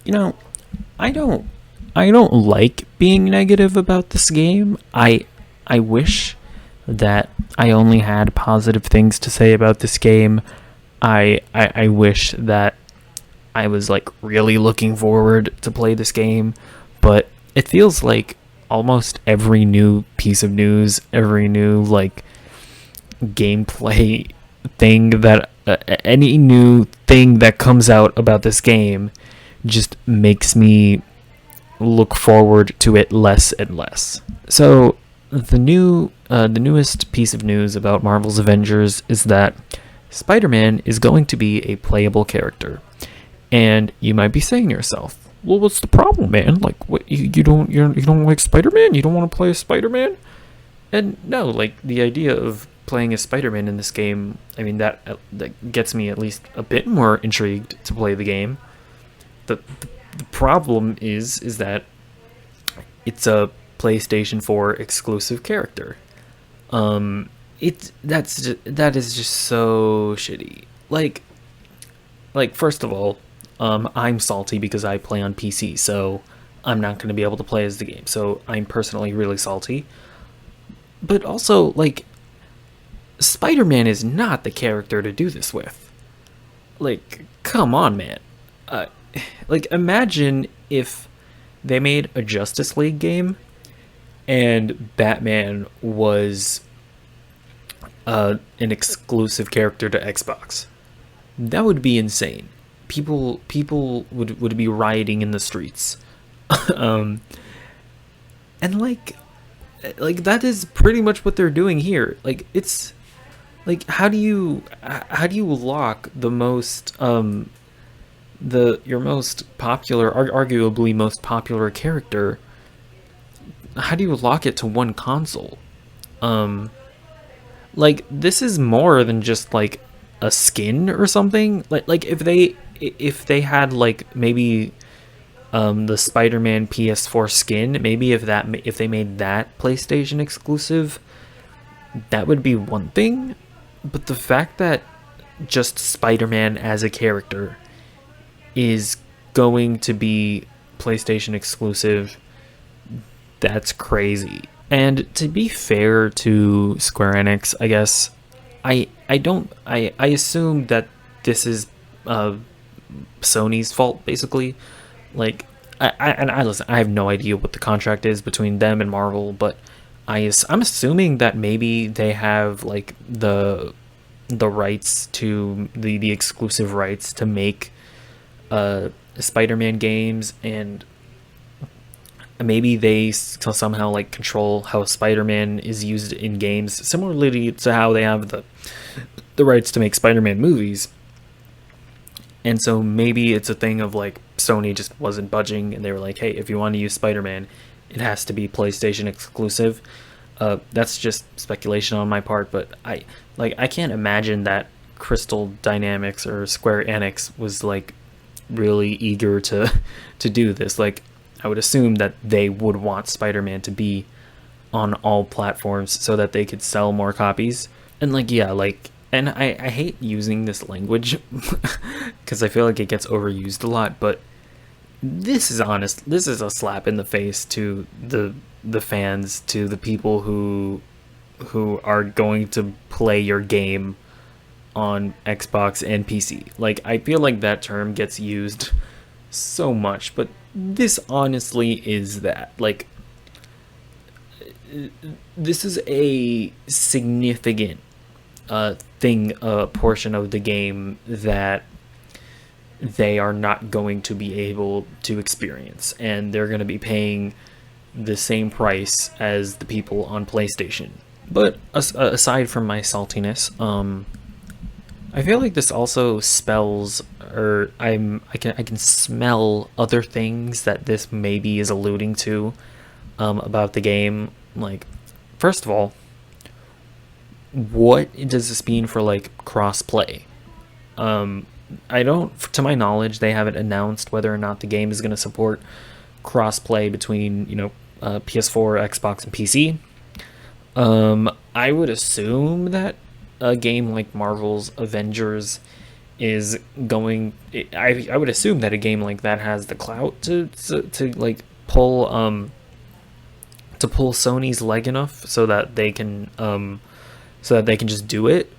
You know, I don't I don't like being negative about this game. I wish that I only had positive things to say about this game. I wish that I was like really looking forward to play this game, but it feels like almost every new piece of news, every new like gameplay thing that any new thing that comes out about this game just makes me look forward to it less and less. So the newest piece of news about Marvel's Avengers is that Spider-Man is going to be a playable character. And you might be saying to yourself, "Well, what's the problem, man? Like, what you don't like Spider-Man? You don't want to play a Spider-Man?" And no, like the idea of playing as Spider-Man in this game, I mean that gets me at least a bit more intrigued to play the game. The problem is that it's a PlayStation 4 exclusive character. That is just so shitty. Like first of all, I'm salty because I play on PC, so I'm not going to be able to play as the game. So I'm personally really salty. But also, like, Spider-Man is not the character to do this with. Like, come on, man. Uh, like, imagine if they made a Justice League game and Batman was an exclusive character to Xbox. That would be insane. People would be rioting in the streets. um, and like that is pretty much what they're doing here. Like it's like how do you lock the most the your most popular, arguably most popular character? How do you lock it to one console? Um, like this is more than just like a skin or something. Like if they had like maybe the Spider-Man PS4 skin, maybe if they made that PlayStation exclusive, that would be one thing. But the fact that just Spider-Man as a character is going to be PlayStation exclusive, that's crazy. And to be fair to Square Enix, I guess I don't I assume that this is uh Sony's fault basically. Like I listen, I have no idea what the contract is between them and Marvel, but I'm assuming that maybe they have like the rights to the exclusive rights to make Spider-Man games, and maybe they somehow like control how Spider-Man is used in games, similarly to how they have the rights to make Spider-Man movies. And so maybe it's a thing of like Sony just wasn't budging, and they were like, "Hey, if you want to use Spider-Man, it has to be PlayStation exclusive." That's just speculation on my part, but I can't imagine that Crystal Dynamics or Square Enix was like really eager to to do this. Like I would assume that they would want Spider-Man to be on all platforms so that they could sell more copies. And like yeah, like and I hate using this language because I feel like it gets overused a lot, but this is honest. This is a slap in the face to the fans, to the people who are going to play your game on Xbox and PC. Like I feel like that term gets used so much, but this honestly is that. Like this is a significant thing, portion of the game that they are not going to be able to experience, and they're going to be paying the same price as the people on PlayStation. But aside from my saltiness, I feel like this also spells, or I can smell other things that this maybe is alluding to about the game. Like, first of all, what does this mean for like cross-play? I don't, to my knowledge, they haven't announced whether or not the game is going to support cross-play between, PS4, Xbox, and PC. I would assume that a game like Marvel's Avengers is going. I would assume that a game like that has the clout to like pull Sony's leg enough so that they can just do it.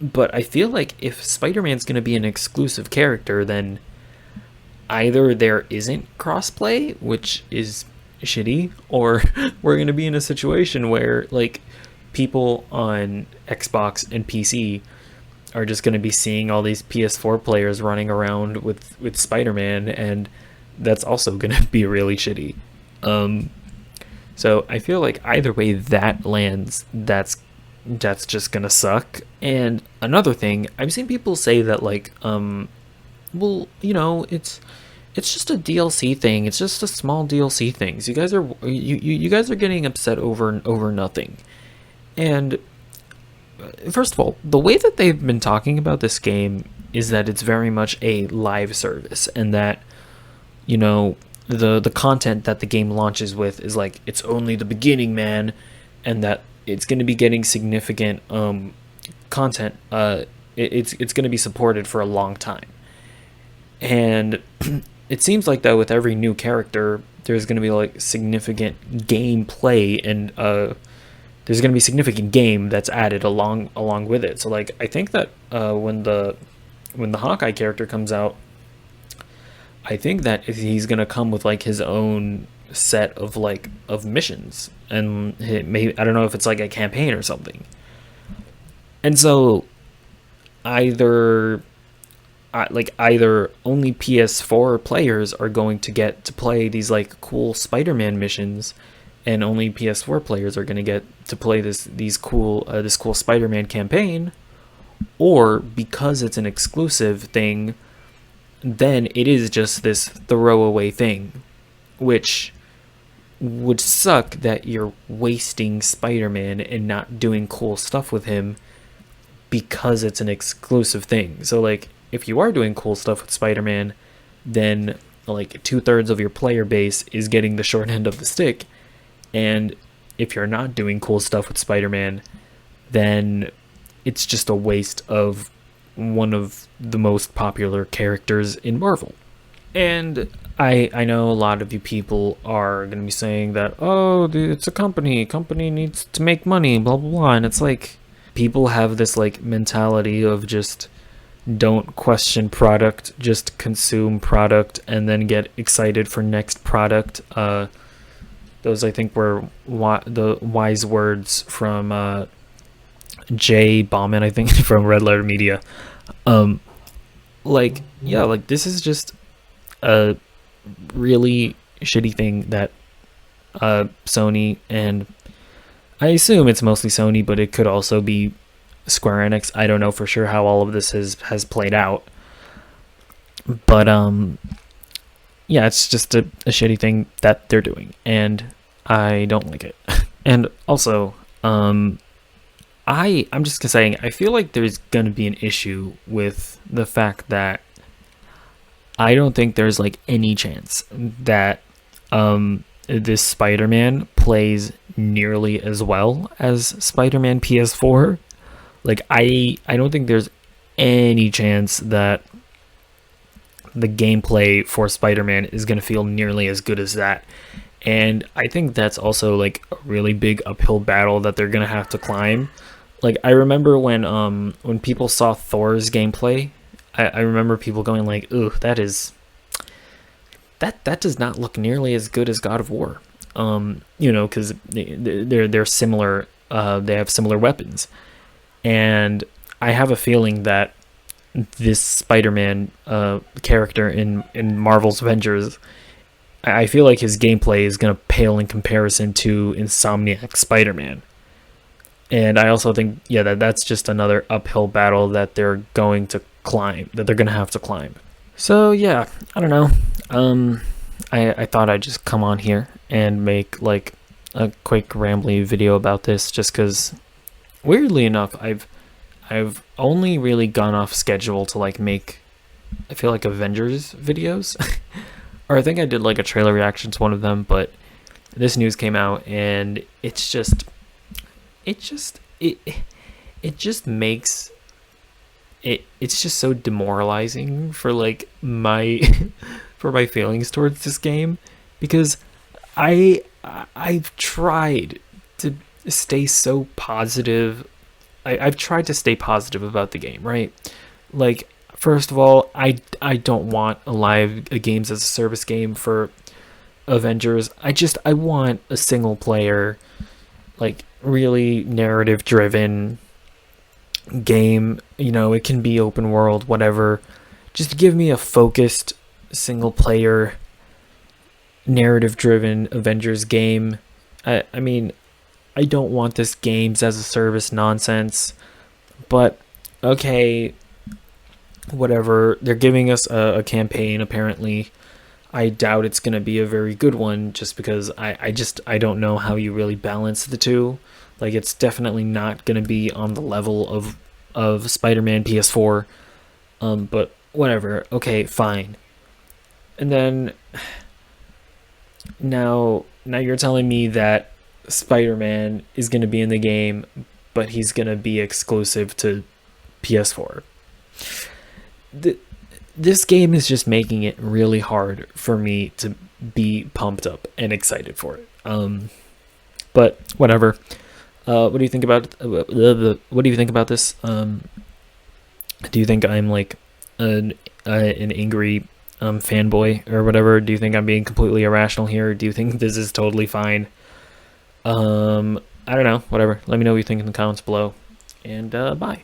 But I feel like if Spider-Man's going to be an exclusive character, then either there isn't crossplay, which is shitty, or we're going to be in a situation where like people on Xbox and PC are just going to be seeing all these PS4 players running around with Spider-Man, and that's also going to be really shitty. So I feel like either way that lands, that's just gonna suck. And another thing, I've seen people say that like, well, it's just a DLC thing. It's just a small DLC thing. So you guys are getting upset over nothing. And first of all, the way that they've been talking about this game is that it's very much a live service, and that the content that the game launches with is like it's only the beginning, man, and that it's going to be getting significant content. It's going to be supported for a long time, and it seems like that with every new character, there's going to be like significant gameplay, and there's going to be significant game that's added along with it. So like I think that when the Hawkeye character comes out, I think that he's gonna come with like his own set of missions, and maybe I don't know if it's like a campaign or something. And so either only PS4 players are going to get to play these like cool Spider-Man missions, and only PS4 players are going to get to play this cool Spider-Man campaign, or because it's an exclusive thing, then it is just this throwaway thing, which would suck that you're wasting Spider-Man and not doing cool stuff with him because it's an exclusive thing. So like if you are doing cool stuff with Spider-Man, then like 2/3 of your player base is getting the short end of the stick. And if you're not doing cool stuff with Spider-Man, then it's just a waste of one of the most popular characters in Marvel. And I know a lot of you people are going to be saying that, oh, dude, it's a company needs to make money, blah blah blah. And it's like people have this like mentality of just don't question product, just consume product, and then get excited for next product. Those I think were the wise words from Jay Bauman, I think, from Red Letter Media. Like this is just a really shitty thing that Sony, and I assume it's mostly Sony, but it could also be Square Enix. I don't know for sure how all of this has played out, but yeah, it's just a shitty thing that they're doing, and I don't like it. And also, I'm just saying, I feel like there's gonna be an issue with the fact that I don't think there's like any chance that this Spider-Man plays nearly as well as Spider-Man PS4. Like I don't think there's any chance that the gameplay for Spider-Man is going to feel nearly as good as that. And I think that's also like a really big uphill battle that they're going to have to climb. Like I remember when people saw Thor's gameplay, I remember people going like, "Ooh, that does not look nearly as good as God of War." Because they're similar. They have similar weapons, and I have a feeling that this Spider-Man character in Marvel's Avengers, I feel like his gameplay is gonna pale in comparison to Insomniac Spider-Man. And I also think, that's just another uphill battle that they're going to climb, that they're going to have to climb. So, yeah, I don't know. I thought I'd just come on here and make, like, a quick rambly video about this, just because, weirdly enough, I've only really gone off schedule to, like, make, I feel like, Avengers videos. Or I think I did, like, a trailer reaction to one of them, but this news came out, and it just makes it's just so demoralizing for like my for my feelings towards this game, because I've tried to stay so positive. I've tried to stay positive about the game, right? Like, first of all, I don't want a games as a service game for Avengers. I want a single player, like, really narrative driven game. You know, it can be open world, whatever. Just give me a focused single player narrative driven Avengers game. I mean, I don't want this games as a service nonsense, but okay, whatever. They're giving us a campaign apparently. I doubt it's going to be a very good one, just because I don't know how you really balance the two. Like, it's definitely not going to be on the level of Spider-Man PS4. But whatever. Okay, fine. And then now you're telling me that Spider-Man is going to be in the game, but he's going to be exclusive to PS4. This game is just making it really hard for me to be pumped up and excited for it. But whatever. What do you think about what do you think about this? Do you think I'm like an angry fanboy or whatever? Do you think I'm being completely irrational here? Do you think this is totally fine? I don't know. Whatever. Let me know what you think in the comments below, and bye.